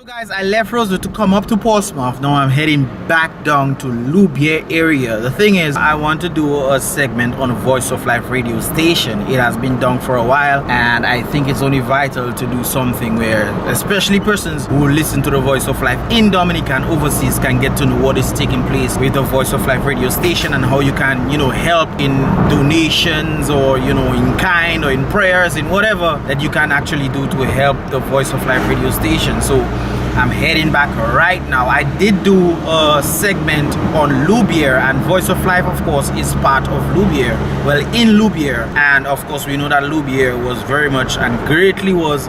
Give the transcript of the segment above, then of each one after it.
So guys, I left Rosewood to come up to Portsmouth. Now I'm heading back down to Loubier area. The thing is, I want to do a segment on a Voice of Life radio station. It has been done for a while, and I think it's only vital to do something where especially persons who listen to the Voice of Life in Dominica and overseas can get to know what is taking place with the Voice of Life radio station and how you can, help in donations or, in kind or in prayers, in whatever that you can actually do to help the Voice of Life radio station. So I'm heading back right now. I did do a segment on Loubier, and Voice of Life, of course, is part of Loubier. Well, in Loubier, and of course we know that Loubier was very much and greatly was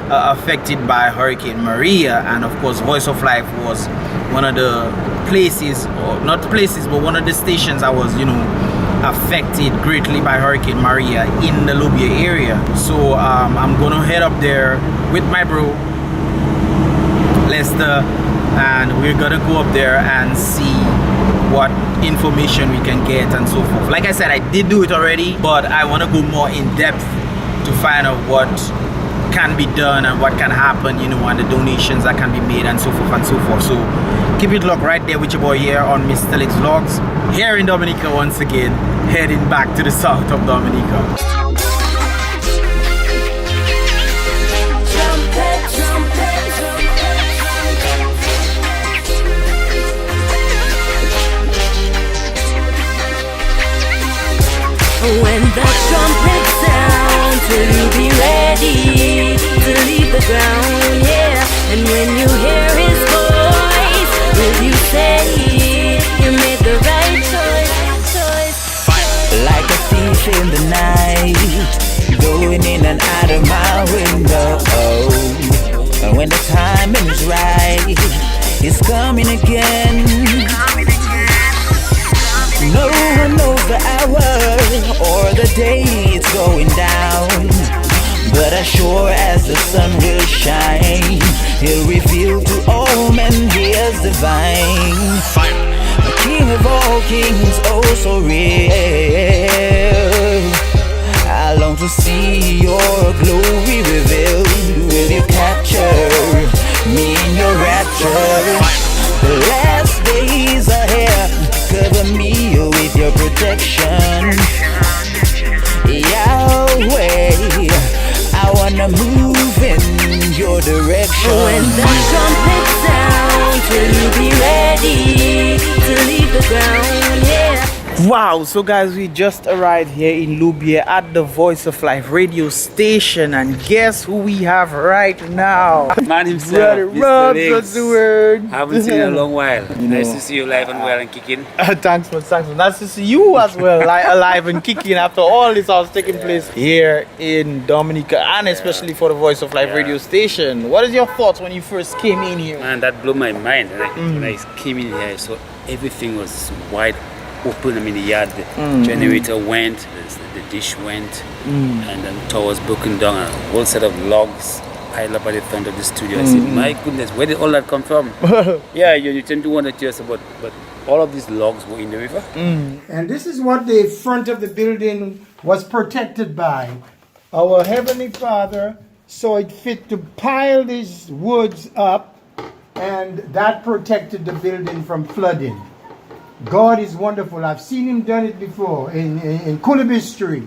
affected by Hurricane Maria, and of course Voice of Life was one of the places, or not places, but one of the stations that was, affected greatly by Hurricane Maria in the Loubier area. So I'm gonna head up there with my bro Lester, and we're gonna go up there and see what information we can get and so forth. Like I said, I did do it already, but I want to go more in depth to find out what can be done and what can happen, and the donations that can be made and so forth and so forth. So keep it locked right there with your boy here on Mystelics Vlogs, here in Dominica once again, heading back to the south of Dominica. When the trumpet sounds, will you be ready to leave the ground? Yeah. And when you hear his voice, will you say you made the right choice? Like a thief in the night, going in and out of my window. And when the timing is right, it's coming again. No one knows the hour or the day it's going down, but as sure as the sun will shine, he'll reveal to all men he is divine. The King of all kings, oh so real. I long to see your glory revealed. Will you capture me in your rapture? The last days are here. Cover me with your protection, Yahweh. I wanna move in your direction. When the trumpet sounds, will you be ready to leave the ground? Yeah. Wow, so guys, we just arrived here in Loubier at the Voice of Life radio station, and guess who we have right now? Man himself, Brother Rob, what's the word? Haven't seen you in a long while. Nice to see you live and well and kicking. Thanks man. Nice to see you as well, alive and kicking after all this was taking place here in Dominica, and especially for the Voice of Life radio station. What is your thoughts when you first came in here? Man, that blew my mind. When I came in here, so everything was wide open. I mean, the yard, the generator went, the dish went, and then tower was broken down. A whole set of logs piled up at the front of the studio. I said, my goodness, where did all that come from? Yeah, you tend to wonder to yourself, but all of these logs were in the river. And this is what the front of the building was protected by. Our Heavenly Father saw it fit to pile these woods up, and that protected the building from flooding. God is wonderful. I've seen him done it before in Kulibi Street.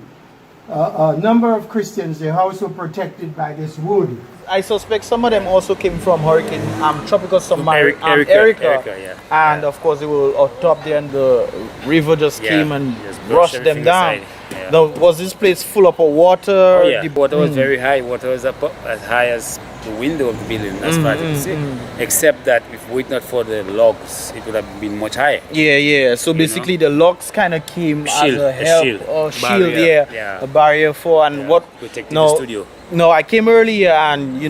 A number of Christians, their house were protected by this wood. I suspect some of them also came from Hurricane Tropical Submarine Erica, yeah. And of course they were up top there, and the river just came and rushed them down. Yeah. Now, was this place full up of water? Oh, yeah. The water was very high. Water was up as high as the window of the building, as far as you can see. Except that if we not for the logs, it would have been much higher. Yeah. So basically the logs kind of came as a help or shield, barrier. a barrier for, and what protected the studio. No, I came earlier and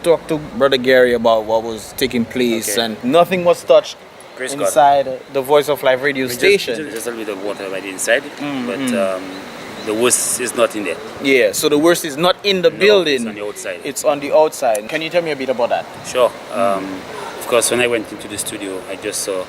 talked to Brother Gary about what was taking place, and nothing was touched inside the Voice of Life radio station. Just a little bit of water right inside, but the worst is not in there. Yeah, so the worst is not in the building. It's on the outside. It's on the outside. Can you tell me a bit about that? Sure. Of course, when I went into the studio, I just saw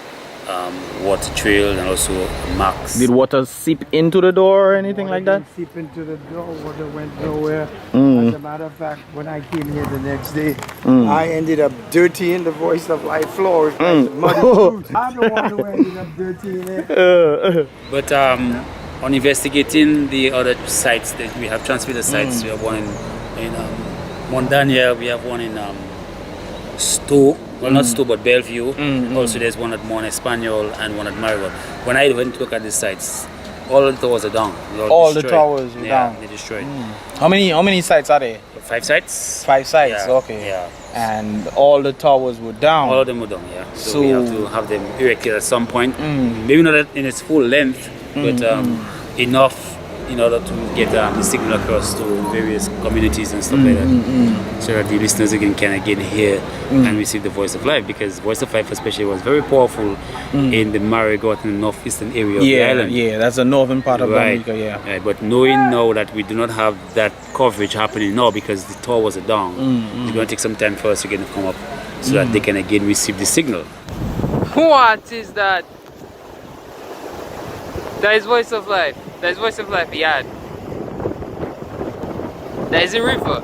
water trail and also marks. Did water seep into the door or anything like that? Seep into the door, water went nowhere. As a matter of fact, when I came here the next day, I ended up dirty in the Voice of Life floor. Like muddy food. I'm the one who ended up dirty in it. But on investigating the other sites that we have transmitted sites, we have one in Mondania, we have one in Stowe. Well, not Stowe, but Bellevue. Also, there's one at Mont Espanol and one at Marigot. When I went to look at the sites, all the towers are down. All the towers were down. They're destroyed. How many sites are there? 5 sites. 5 sites, Yeah, okay. yeah. And all the towers were down. All of them were down, yeah. So So- we have to have them erected at some point. Maybe not in its full length, but enough in order to get the signal across to various communities and stuff like that. So that the listeners again can again hear and receive the Voice of Life, because Voice of Life especially was very powerful in the Marigot and northeastern area of the island. Yeah, that's the northern part of Right. Dominica, yeah. Right. But knowing now that we do not have that coverage happening now because the towers are down, it's going to take some time for us again to come up so that they can again receive the signal. What is that? That is Voice of Life. That is Voice of Life, yeah. That is a river.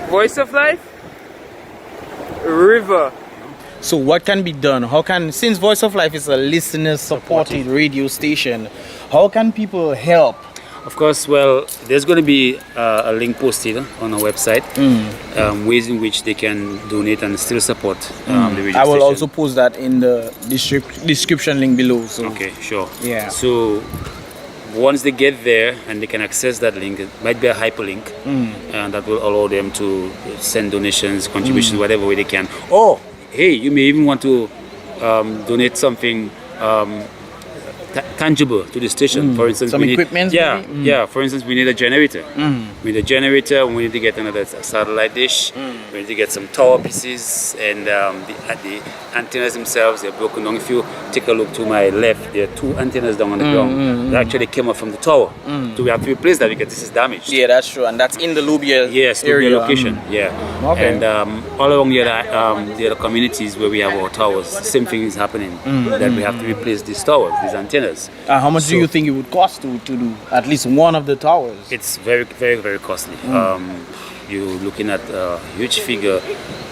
Voice of Life? River. So what can be done? How can, since Voice of Life is a listener-supported radio station, how can people help? Of course, well, there's going to be a link posted on our website, ways in which they can donate and still support the radio I will station. also post that in the description link below. So. Okay, sure. Yeah. So once they get there and they can access that link, it might be a hyperlink, and that will allow them to send donations, contributions, whatever way they can. Or, hey, you may even want to donate something tangible to the station. For instance, Some we need, equipment, yeah, maybe? yeah. For instance, we need a generator. We need a generator. We need to get another satellite dish. We need to get some tower pieces and the antennas themselves. They're broken down. If you take a look to my left, there are 2 antennas down on the ground. They actually came up from the tower. So we have to replace that because this is damaged. Yeah, that's true, and that's in the Lubia Yes, to area. the location. Yeah. Okay. And all along the other communities where we have our towers, same thing is happening. That we have to replace these towers, these antennas. How much do you think it would cost to do at least one of the towers? It's very, very, very costly. You're looking at a huge figure,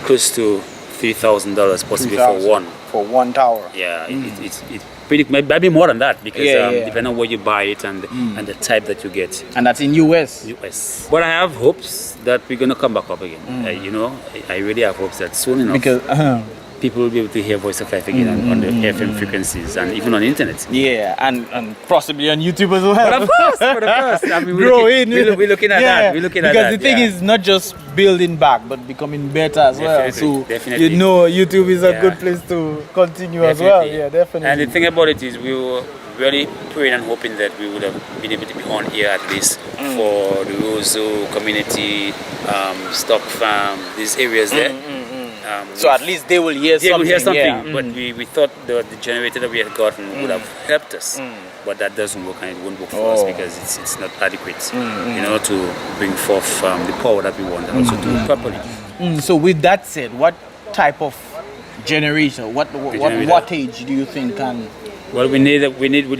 close to $3,000 possibly for one. For one tower. Yeah, it's pretty, might be more than that because Yeah. depending on where you buy it and the type that you get. And that's in US. US. But I have hopes that we're gonna come back up again. You know, I really have hopes that soon enough Because people will be able to hear Voice of Life again on the FM frequencies and even on the internet. yeah, and possibly on YouTube as well. But of course. I mean, Grow we're looking at that. We're looking at because that. the thing is not just building back, but becoming better as well. Definitely, So definitely. you know, YouTube is a Yeah. good place to continue as well. Definitely. Yeah, definitely. And the thing about it is we were really praying and hoping that we would have been able to be on here at least for the Roseau community, stock farm, these areas there. So at least they will hear They something. will hear something, Yeah. but we thought the generator that we had gotten would have helped us. But that doesn't work, and it won't work for us because it's not adequate in order to bring forth the power that we want and also do it properly. So with that said, what type of generator, what generator. wattage do you think can? Well, we need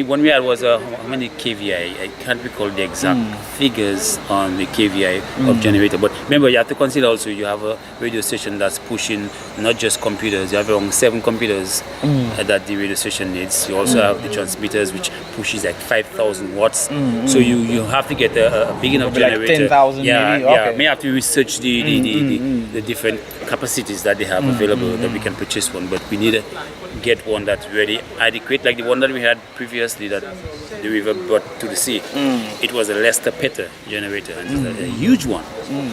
one we had was how many kVA? I can't recall the exact figures on the kVA of generator. But remember, you have to consider also you have a radio station that's pushing not just computers. You have around 7 computers that the radio station needs. You also have the transmitters, which pushes like 5,000 watts. So you have to get a big enough Maybe like generator. 10,000 yeah, maybe? yeah. Okay. May have to research the different capacities that they have available that we can purchase one. But we need to get one that's really adequate, like the one that we had previously that the river brought to the sea. It was a Lester Petter generator, and it's a huge one.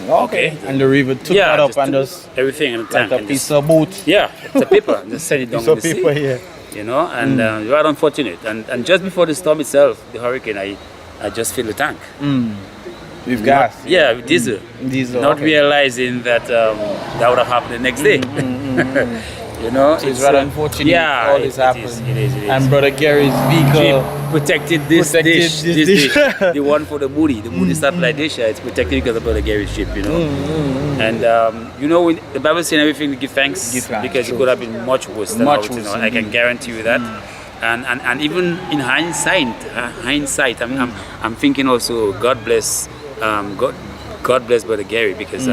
Okay. And the river took that up and took just everything in the tank. like a and piece just- of boat. yeah, it's a paper. Just set it down Piece in of the paper sea. here. You know, and right unfortunate. And just before the storm itself, the hurricane, I just filled the tank. With gas. Yeah, with diesel. Diesel. Not okay. realizing that that would have happened the next day. You know, So it's rather unfortunate yeah, all this it happened. is, it is. And Brother Gary's vehicle Protected this dish. The one for the moody satellite dish. It's protected because of Brother Gary's Jeep, you know. And you know, the Bible says everything to give thanks, because it could have been much worse. Than Much how it is, worse, you know. I can guarantee you that. And even in hindsight, I'm thinking also, God bless Brother Gary, because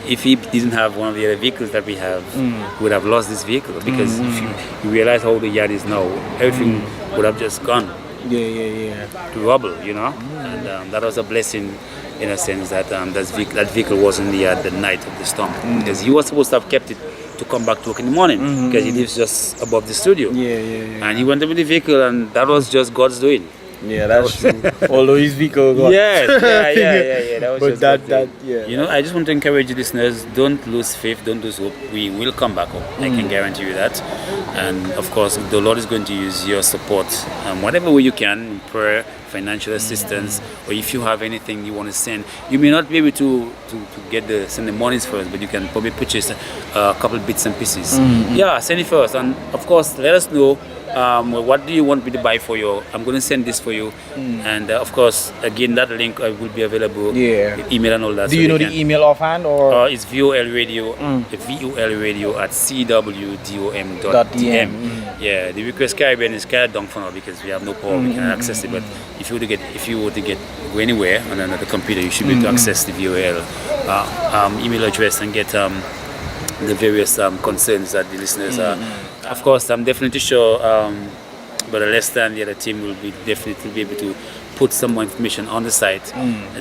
if he didn't have one of the other vehicles that we have, we would have lost this vehicle, because if you realize how the yard is now, everything would have just gone to rubble, you know. And that was a blessing in a sense that that vehicle was in the yard the night of the storm, because he was supposed to have kept it to come back to work in the morning, because he lives just above the studio. And he went with the vehicle, and that was just God's doing. Yeah, that's true. Although his vehicle got Yeah. That was but just that God's doing. yeah. You know, I just want to encourage you listeners, don't lose faith, don't lose hope. We will come back up. I can guarantee you that. And of course, the Lord is going to use your support, whatever way you can, prayer, financial assistance, or if you have anything you want to send. You may not be able to send the monies first, but you can probably purchase a couple bits and pieces. Yeah, send it first. And of course, let us know what do you want me to buy for you. I'm going to send this for you. And of course, again, that link will be available. With email and all that. Do you know the email offhand, or it's VOL Radio, VOL Radio at cwdom.dm. Yeah, the request Caribbean is kind of down for now because we have no power, we cannot access it. But if you were to go anywhere on another computer, you should be able to access the VOL email address and get the various concerns that the listeners are. Of course, I'm definitely sure Brother Lester and the other team will definitely be able to put some more information on the site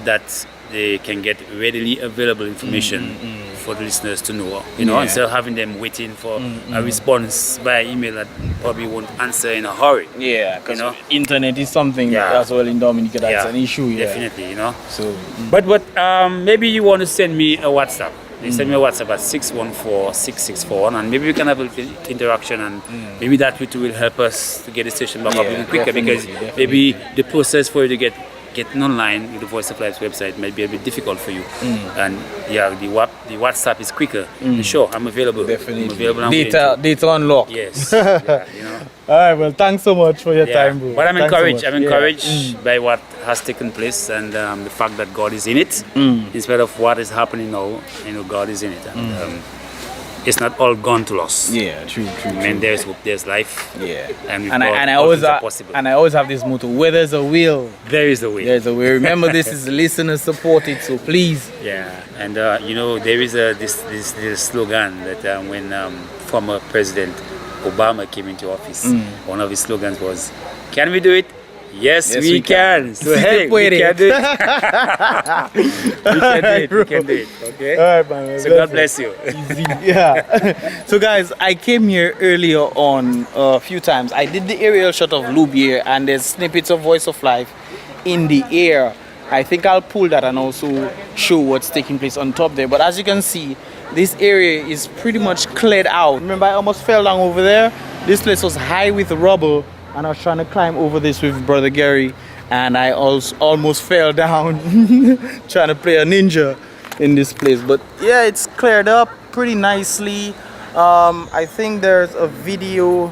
that they can get readily available information for the listeners to know. You know, instead of having them waiting for a response via email that probably won't answer in a hurry. Yeah, because you know? Internet is something as well in Dominica that's an issue. Definitely, you know. So, but maybe you want to send me a WhatsApp. They send me a WhatsApp at 614-6641, and maybe we can have an interaction, and maybe that will help us to get the station back up even quicker, because maybe the process for you to getting online with the Voice of Life's website might be a bit difficult for you. And the WhatsApp is quicker. Sure, I'm available. Definitely. I'm available. Data unlocked. Yes. Yeah, you know. All right, well, thanks so much for your time, bro. But I'm Thanks encouraged. so much. I'm encouraged by what has taken place, and the fact that God is in it. In spite of what is happening now, you know, God is in it. And it's not all gone to loss. Yeah, true. And there's hope, there's life. Yeah. And I always possible. always have this motto: where there's a will, there is a way. there's a way. Remember, this is listener supported, so please. Yeah, and you know, there is this slogan that when former President Obama came into office, one of his slogans was, "Can we do it? Yes, we can." So hey, we can do it. We can do it. Okay. All right, man. So God bless you. Yeah. So guys, I came here earlier on a few times. I did the aerial shot of Loubier, and there's snippets of Voice of Life in the air. I think I'll pull that and also show what's taking place on top there. But as you can see, this area is pretty much cleared out. Remember, I almost fell down over there. This place was high with rubble, and I was trying to climb over this with Brother Gary, and I also almost fell down trying to play a ninja in this place. But yeah, it's cleared up pretty nicely. I think there's a video.